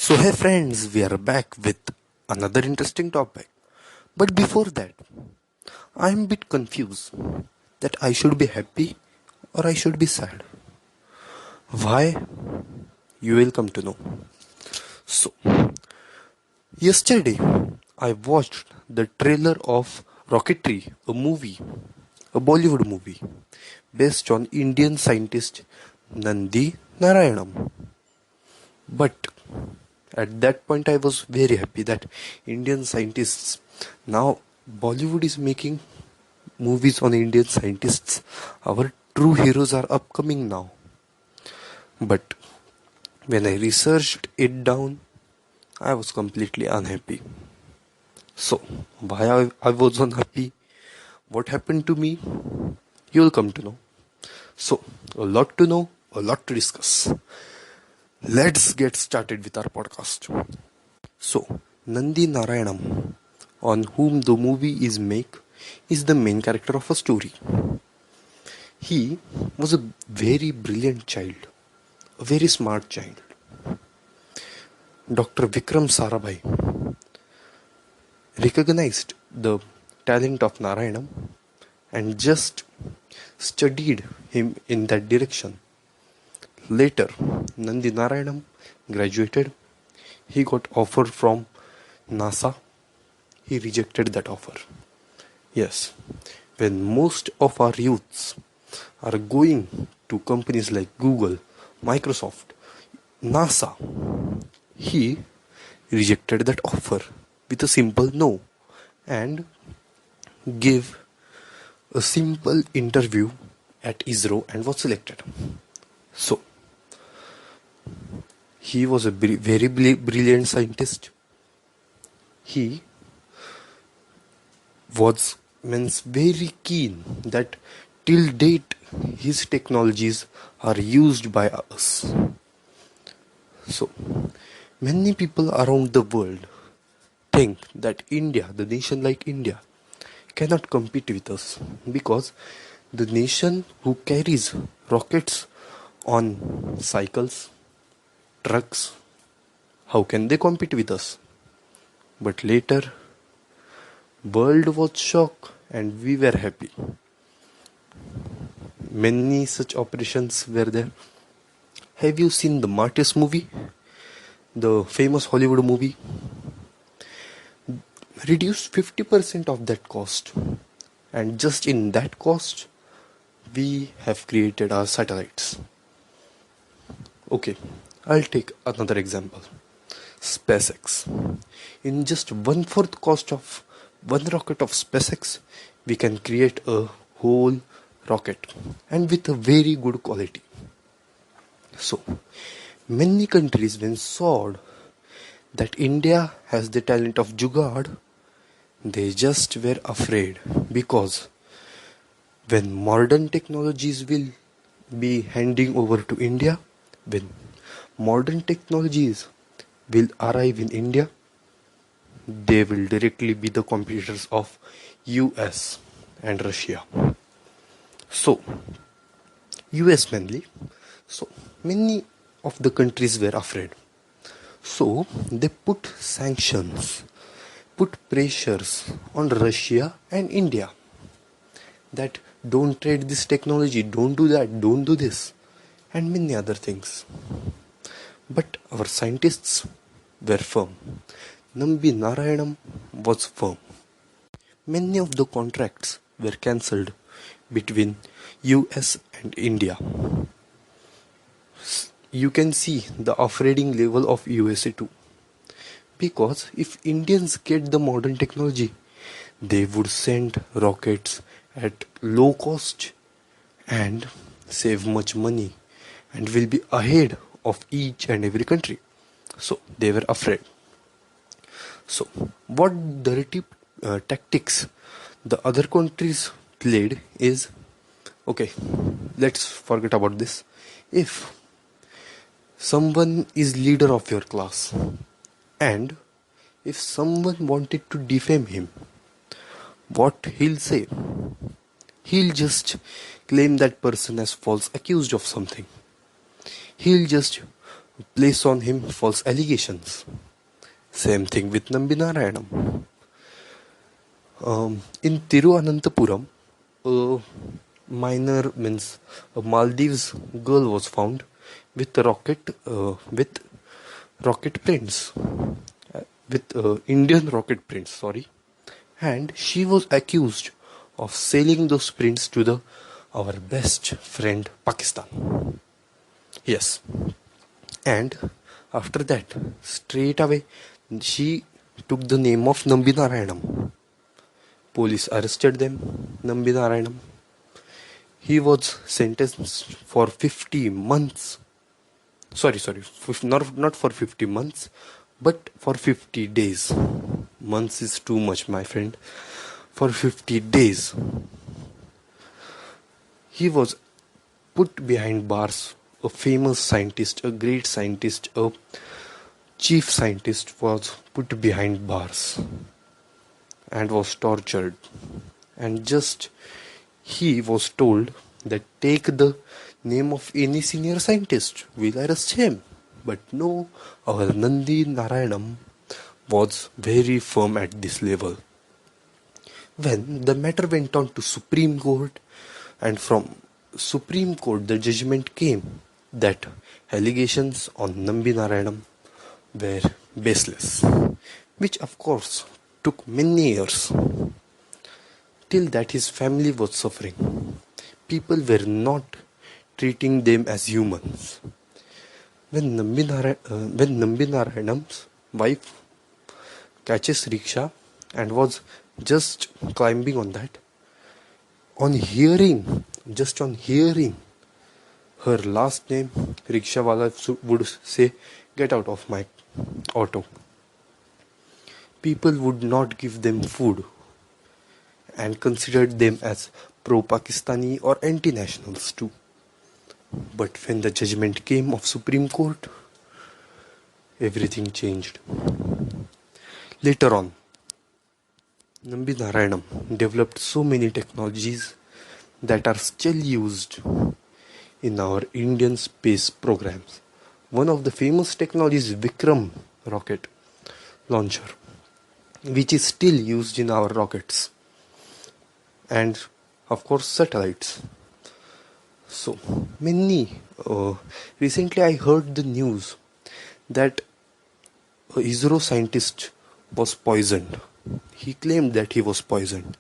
So, hey friends, we are back with another interesting topic. But before that, I am a bit confused that I should be happy or I should be sad. Why? You will come to know. So, yesterday I watched the trailer of Rocketry, a Bollywood movie, based on Indian scientist Nandi Narayanam. But at that point, I was very happy that Indian scientists now Bollywood is making movies on Indian scientists. Our true heroes are upcoming now. But when I researched it down, I was completely unhappy. So, why I was unhappy? What happened to me? You'll come to know. So, a lot to know, a lot to discuss. Let's get started with our podcast. So, Nandi Narayanam, on whom the movie is made, is the main character of a story. He was a very brilliant child, a very smart child. Dr. Vikram Sarabhai recognized the talent of Narayanam and just studied him in that direction. Later, Nandi Narayanam graduated. He got offer from NASA. He rejected that offer. Yes, when most of our youths are going to companies like Google, Microsoft, NASA, he rejected that offer with a simple no and gave a simple interview at ISRO and was selected. So, he was a very brilliant scientist. He was very keen that till date his technologies are used by us. So, many people around the world think that India, the nation like India, cannot compete with us because the nation who carries rockets on cycles, trucks, how can they compete with us? But later, world was shocked and we were happy. Many such operations were there. Have you seen the Martyrs movie? The famous Hollywood movie? Reduced 50% of that cost. And just in that cost, we have created our satellites. Okay, I'll take another example. SpaceX. In just 1/4 cost of one rocket of SpaceX, we can create a whole rocket and with a very good quality. So, many countries when saw that India has the talent of Jugaad, they just were afraid because when modern technologies will be handing over to India, when modern technologies will arrive in India, they will directly be the competitors of US and Russia. So, US mainly. So, many of the countries were afraid. So, they put sanctions, put pressures on Russia and India that don't trade this technology, don't do that, don't do this, and many other things. But our scientists were firm. Nambi Narayanam was firm. Many of the contracts were cancelled between US and India. You can see the afraiding level of USA too. Because if Indians get the modern technology, they would send rockets at low cost and save much money and will be ahead of each and every country. So they were afraid. So what dirty tactics the other countries played is, okay, let's forget about this. If someone is leader of your class and if someone wanted to defame him, what he'll say? He'll just claim that person as false accused of something. He'll just place on him false allegations. Same thing with Nambi Narayanam. In Tiruvananthapuram, a minor means a Maldives girl was found with rocket prints, with Indian rocket prints. Sorry, and she was accused of selling those prints to the our best friend Pakistan. Yes, and after that, straight away, she took the name of Nambi Narayanam. Police arrested them, Nambi Narayanam. He was sentenced for 50 months. Not for 50 months, but for 50 days. Months is too much, my friend. For 50 days. He was put behind bars. A famous scientist, a great scientist, a chief scientist was put behind bars and was tortured. And just he was told that take the name of any senior scientist, we'll arrest him. But no, our Nandi Narayanam was very firm at this level. When the matter went on to Supreme Court, and from Supreme Court the judgment came that allegations on Nambi Narayanam were baseless, which of course took many years. Till that his family was suffering. People were not treating them as humans. When Nambi Narayanam's wife catches rickshaw and was just climbing on that, just on hearing her last name, rickshawala would say, "Get out of my auto." People would not give them food and considered them as pro-Pakistani or anti-nationals too. But when the judgment came of Supreme Court, everything changed. Later on, Nambi Narayanam developed so many technologies that are still used in our Indian space programs. One of the famous technologies is Vikram rocket launcher, which is still used in our rockets, and of course satellites. So many recently I heard the news that a ISRO scientist was poisoned. He claimed that he was poisoned.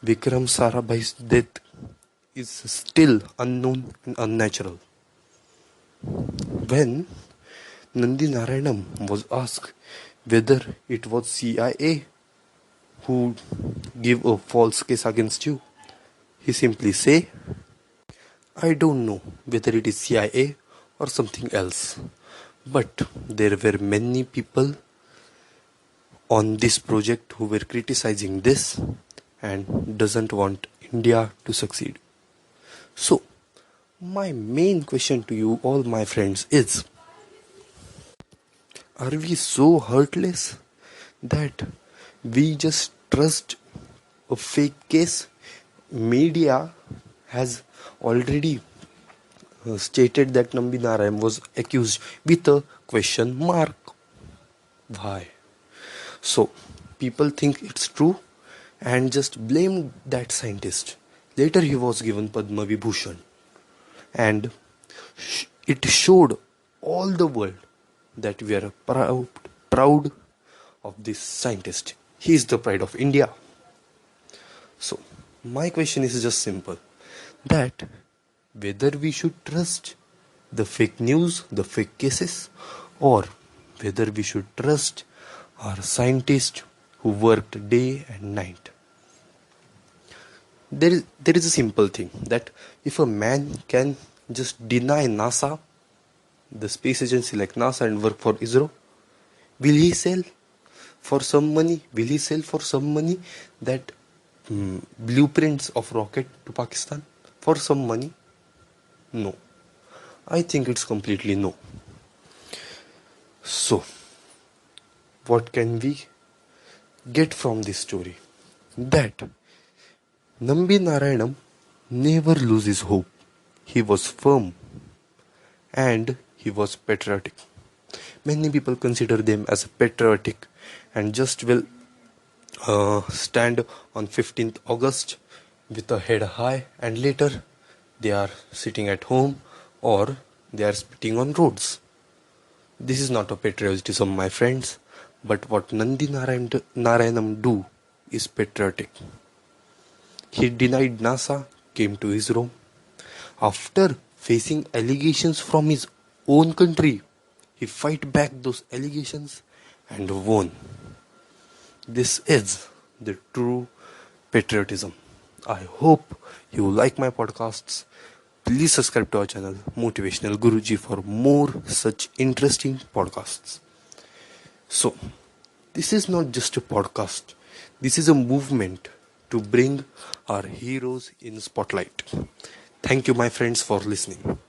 Vikram Sarabhai's death is still unknown and unnatural. When Nandi Narayanam was asked whether it was CIA who gave a false case against you, he simply say, "I don't know whether it is CIA or something else, but there were many people on this project who were criticizing this and doesn't want India to succeed." So, my main question to you all my friends is, are we so heartless that we just trust a fake case? Media has already stated that Nambi Narayan was accused with a question mark. Why? So, people think it's true and just blame that scientist. Later he was given Padma Vibhushan, and it showed all the world that we are proud of this scientist. He is the pride of India. So, my question is just simple, that whether we should trust the fake news, the fake cases, or whether we should trust our scientists who worked day and night. There is a simple thing, that if a man can just deny NASA, the space agency like NASA, and work for ISRO, will he sell for some money? Will he sell for some money that blueprints of rocket to Pakistan for some money? No. I think it's completely no. So, what can we get from this story? That Nambi Narayanam never loses hope. He was firm and he was patriotic. Many people consider them as patriotic and just will stand on 15th August with a head high, and later they are sitting at home or they are spitting on roads. This is not a patriotism, my friends, but what Narayanam do is patriotic. He denied NASA, came to ISRO. After facing allegations from his own country, he fight back those allegations and won. This is the true patriotism. I hope you like my podcasts. Please subscribe to our channel, Motivational Guruji, for more such interesting podcasts. So, this is not just a podcast. This is a movement to bring our heroes in spotlight. Thank you, my friends, for listening.